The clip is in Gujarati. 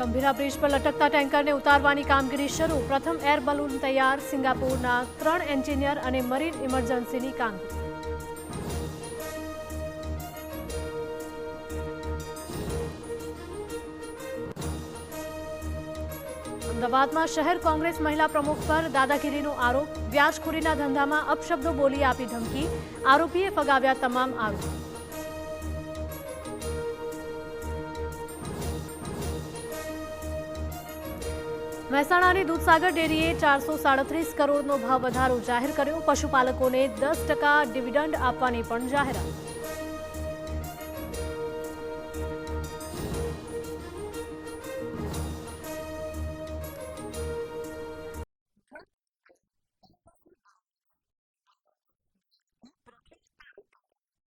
ગંભીરા બ્રિજ પર લટકતા ટેન્કરને ઉતારવાની કામગીરી શરૂ। પ્રથમ એર બલૂન તૈયાર। સિંગાપુરના 3 એન્જિનિયર અને મરીન ઇમરજન્સીની કામગીરી। અમદાવાદમાં શહેર કોંગ્રેસ મહિલા પ્રમુખ પર દાદાગીરીનો આરોપ। વ્યાજખોરીના ધંધામાં અપશબ્દો બોલી આપી ધમકી। આરોપીએ ફગાવ્યા તમામ આરોપી। મહેસાણાની દૂધસાગર ડેરીએ 437 કરોડનો ભાવ વધારો જાહેર કર્યો। પશુપાલકોને 10% ડિવિડન્ડ આપવાની પણ જાહેરાત।